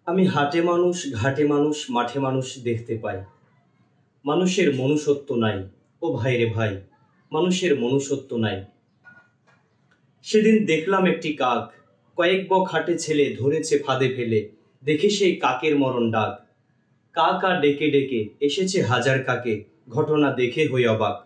আমি হাটে মানুষ, ঘাটে মানুষ, মাঠে মানুষ দেখতে পাই। মানুষের মনুষ্যত্ব নাই। ও ভাই রে ভাই, মানুষের মনুষ্যত্ব নাই। সেদিন দেখলাম একটি কাক, কয়েক বক হাটে ছেলে ধরেছে ফাঁদে ফেলে। দেখে সেই কাকের মরণ ডাক। কাক আর ডেকে ডেকে এসেছে হাজার কাকে, ঘটনা দেখে হই অবাক।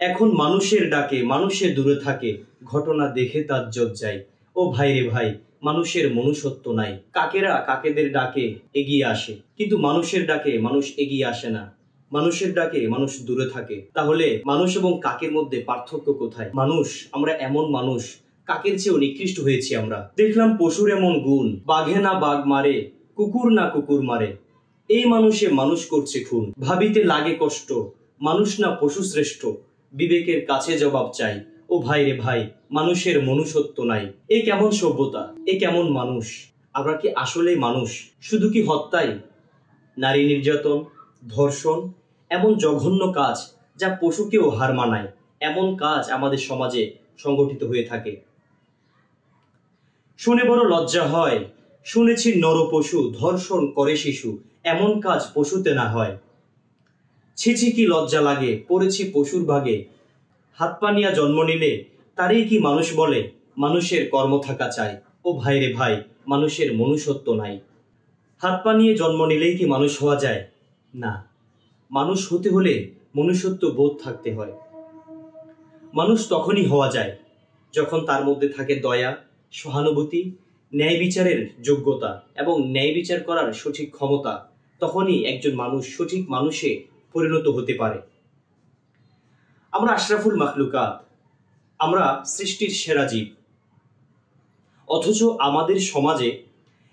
এখন মানুষের ডাকে মানুষে দূরে থাকে, ঘটনা দেখে তাজ্জব যায়। ও ভাই রে ভাই, মানুষের মনুষ্যত্ব নাই। কাকেরা কাকেদের ডাকে এগিয়ে আসে, কিন্তু মানুষের ডাকে মানুষ এগিয়ে আসে না। মানুষের ডাকে মানুষ দূরে থাকে। তাহলে মানুষ এবং কাকের মধ্যে পার্থক্য কোথায়? মানুষ, আমরা এমন মানুষ, কাকের চেয়েও নিকৃষ্ট হয়েছি আমরা। দেখলাম পশুর এমন গুণ, বাঘে না বাঘ মারে, কুকুর না কুকুর মারে। এই মানুষে মানুষ করছে খুন, ভাবিতে লাগে কষ্ট, মানুষ না পশু শ্রেষ্ঠ, বিবেকের কাছে জবাব চাই। ও ভাই রে ভাই, মানুষের মনুষ্যত্ব নাই। এ কেমন সভ্যতা, এ কেমন মানুষ? আমরা কি আসলে মানুষ? শুধু কি হত্যায়, নারী নির্যাতন, ধর্ষণ, এমন জঘন্য কাজ যা পশুকেও হার মানায়, এমন কাজ আমাদের সমাজে সংগঠিত হয়ে থাকে। শুনে বড় লজ্জা হয়, শুনেছি নরপশু ধর্ষণ করে শিশু, এমন কাজ পশুতে না হয়। ছিছি কি লজ্জা লাগে, পড়েছি পশুর ভাগে। হাত পা নিয়া জন্ম নিলে তারই কি মানুষ বলে? মানুষের কর্ম থাকা চাই। ও ভাই রে ভাই, মানুষের মনুষ্যত্ব নাই। হাত পা নিয়ে জন্ম নিলেই কি মানুষ হওয়া যায়? না, মানুষ হতে হলে মনুষ্যত্ব বোধ থাকতে হয়। মানুষ তখনই হওয়া যায় যখন তার মধ্যে থাকে দয়া, সহানুভূতি, ন্যায় বিচারের যোগ্যতা এবং ন্যায় বিচার করার সঠিক ক্ষমতা। তখনই একজন মানুষ সঠিক মানুষে পরিণত হতে পারে। আমরা আশরাফুল মাখলুকাত, আমরা সৃষ্টির সেরা জীব, অথচ আমাদের সমাজে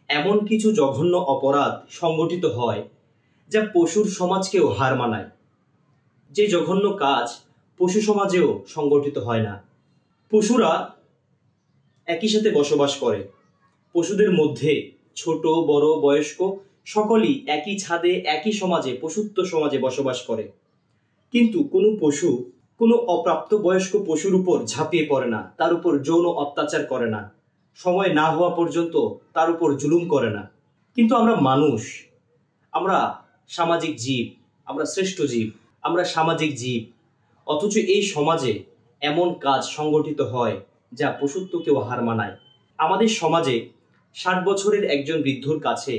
এমন কিছু জঘন্য অপরাধ সংগঠিত হয় যা পশুর সমাজকেও হার মানায়। যে জঘন্য কাজ পশু সমাজেও সংগঠিত হয় না। পশুরা একই সাথে বসবাস করে। পশুদের মধ্যে ছোট বড় বয়স্ক সকলেই একই ছাদে একই সমাজে, পশুত্ব সমাজে বসবাস করে। কিন্তু কোনো পশু কোনো অপ্রাপ্ত বয়স্ক পশুর উপর ঝাঁপিয়ে পড়ে না, তার উপর যৌন অত্যাচার করে না, সময় না হওয়া পর্যন্ত তার উপর জুলুম করে না। কিন্তু আমরা মানুষ, আমরা সামাজিক জীব, আমরা শ্রেষ্ঠ জীব, আমরা সামাজিক জীব, অথচ এই সমাজে এমন কাজ সংগঠিত হয় যা পশুত্বকেও হার মানায়। আমাদের সমাজে 60 বছরের একজন বৃদ্ধর কাছে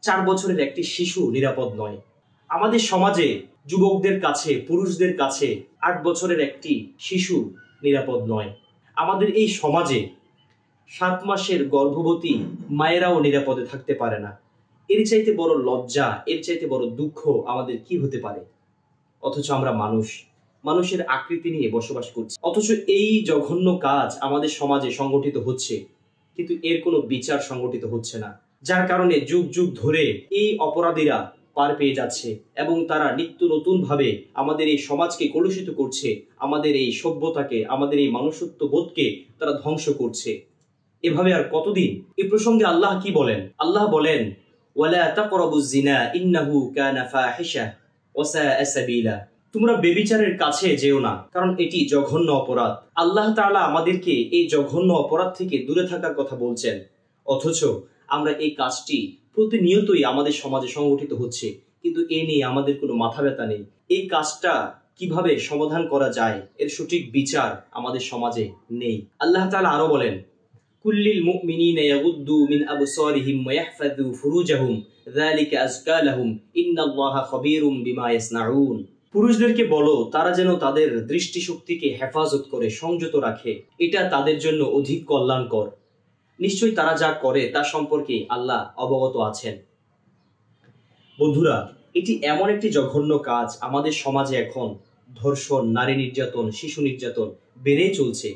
4 বছরের একটি শিশু নিরাপদ নয়। আমাদের সমাজে যুবকদের কাছে, পুরুষদের কাছে 8 বছরের একটি শিশু নিরাপদ নয়। আমাদের এই সমাজে 7 মাসের গর্ভবতী মায়েরাও নিরাপদে থাকতে পারে না। এর চাইতে বড় লজ্জা, এর চাইতে বড় দুঃখ আমাদের কি হতে পারে? অথচ আমরা মানুষ, মানুষের আকৃতি নিয়ে বসবাস করছি। অথচ এই জঘন্য কাজ আমাদের সমাজে সংগঠিত হচ্ছে, কিন্তু এর কোনো বিচার সংগঠিত হচ্ছে না। যার কারণে যুগ যুগ ধরে এই অপরাধীরা পার পেয়ে যাচ্ছে এবং তারা নিত্য নতুন ভাবে আমাদের এই সমাজকে কলুষিত করছে, আমাদের এই সভ্যতাকে, আমাদের এই মনুষ্যত্ব বোধকে তারা ধ্বংস করছে। এভাবে আর কতদিন? এই প্রসঙ্গে আল্লাহ কি বলেন? আল্লাহ বলেন, ওয়ালা তাকরাবুজ জিনা ইন্নাহু কানা ফাহিশা ওয়া সাআ সাবিলা। তোমরা বেবিচারের কাছে যেও না, কারণ এটি জঘন্য অপরাধ। আল্লাহ তাআলা আমাদেরকে এই জঘন্য অপরাধ থেকে দূরে থাকার কথা বলছেন, অথচ আমরা এই কাজটি প্রতিনিয়তই আমাদের সমাজে সংগঠিত হচ্ছে, কিন্তু এ নিয়ে আমাদের কোনো মাথা ব্যথা নেই। এই কাজটা কিভাবে সমাধান করা যায় এর সঠিক বিচার আমাদের সমাজে নেই। আল্লাহ তাআলা আরো বলেন, কুল্লিল মুমিনিনা ইয়াগুদ্দু মিন আবসারিহিম ওয়া ইয়াহফাযু ফুরুজাহুম যালিকা আযকা লাহুম ইন্নাল্লাহা খাবীরুম বিমা ইয়াসনাউন। পুরুষদেরকে বলো তারা যেন তাদের দৃষ্টিশক্তিকে হেফাজত করে, সংযত রাখে, এটা তাদের জন্য অধিক কল্যাণকর। নিশ্চয়ই তারা যা করে তা সম্পর্কে আল্লাহ অবগত আছেন। বন্ধুরা, এটি এমন একটি জঘন্য কাজ আমাদের সমাজে এখন ধর্ষণ, নারী নির্যাতন, শিশু নির্যাতন বেড়েই চলছে।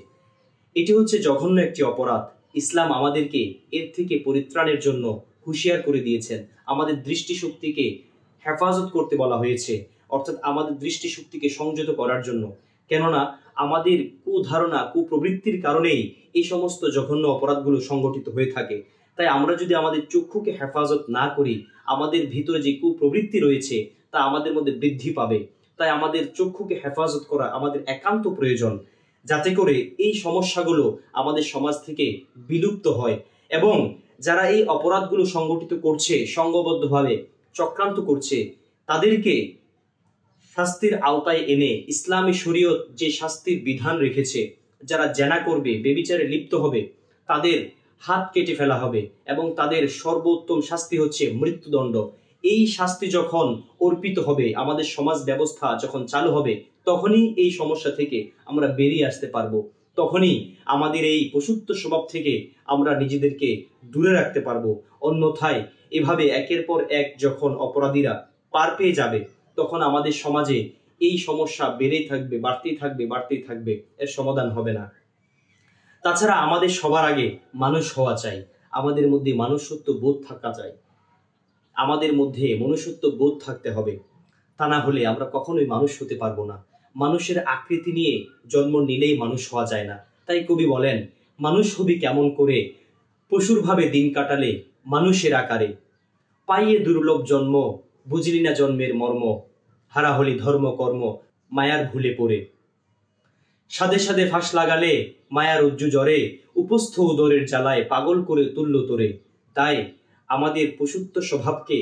এটি হচ্ছে জঘন্য একটি অপরাধ। ইসলাম আমাদেরকে এর থেকে পরিত্রাণের জন্য হুঁশিয়ার করে দিয়েছেন। আমাদের দৃষ্টিশক্তিকে হেফাজত করতে বলা হয়েছে, অর্থাৎ আমাদের দৃষ্টিশক্তিকে সংযত করার জন্য। কেননা আমাদের কুধারণা, কুপ্রবৃত্তির কারণেই এই সমস্ত জঘন্য অপরাধগুলো সংগঠিত হয়ে থাকে। তাই আমরা যদি আমাদের চক্ষুকে হেফাজত না করি, আমাদের ভিতরে যে কুপ্রবৃত্তি রয়েছে তা আমাদের মধ্যে বৃদ্ধি পাবে। তাই আমাদের চক্ষুকে হেফাজত করা আমাদের একান্ত প্রয়োজন, যাতে করে এই সমস্যাগুলো আমাদের সমাজ থেকে বিলুপ্ত হয় এবং যারা এই অপরাধগুলো সংগঠিত করছে, সংঘবদ্ধভাবে চক্রান্ত করছে, তাদেরকে শাস্তির আওতায় এনে ইসলামী শরীয়ত যে শাস্তির বিধান রেখেছে, যারা জেনা করবে, বেবিচারে লিপ্ত হবে, তাদের হাত কেটে ফেলা হবে এবং তাদের সর্বোত্তম শাস্তি হচ্ছে মৃত্যুদণ্ড। এই শাস্তি যখন অর্পিত হবে, আমাদের সমাজ ব্যবস্থা যখন চালু হবে, তখনই এই সমস্যা থেকে আমরা বেরিয়ে আসতে পারবো। তখনই আমাদের এই পশুত্ব স্বভাব থেকে আমরা নিজেদেরকে দূরে রাখতে পারবো। অন্যথায় এভাবে একের পর এক যখন অপরাধীরা পার পেয়ে যাবে, তখন আমাদের সমাজে এই সমস্যা বেড়েই থাকবে, বাড়তেই থাকবে, এর সমাধান হবে না। তাছাড়া আমাদের সবার আগে মানুষ হওয়া চাই, আমাদের মধ্যে মনুষ্যত্ব বোধ থাকা চাই, আমাদের মধ্যে মনুষ্যত্ব বোধ থাকতে হবে। তা না হলে আমরা কখনোই মানুষ হতে পারবো না। মানুষের আকৃতি নিয়ে জন্ম নিলেই মানুষ হওয়া যায় না। তাই কবি বলেন, মানুষ হবি কেমন করে, পশুর ভাবে দিন কাটালে মানুষের আকারে, পাইয়ে দুর্লভ জন্ম, বুঝলি না জন্মের মর্ম, হারা হলি ধর্ম কর্ম, মায়ার ভুলে পড়ে, সাদে সাদে ফাঁস লাগালে মায়ার উজ্জু জ্বরে, উপস্থ উদরের জ্বালায় পাগল করে তুল্য তোরে। তাই আমাদের পশুত্ব স্বভাবকে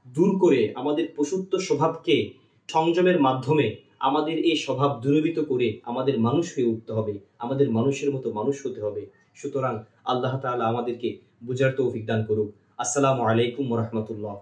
দূর করে, আমাদের পশুত্ব স্বভাবকে সংযমের মাধ্যমে আমাদের এই স্বভাব দূরীভূত করে আমাদের মানুষ হয়ে উঠতে হবে, আমাদের মানুষের মতো মানুষ হতে হবে। সুতরাং আল্লাহ তাআলা আমাদেরকে বুঝার তৌফিক দান করুক। আসসালামু আলাইকুম ওয়া রাহমাতুল্লাহ।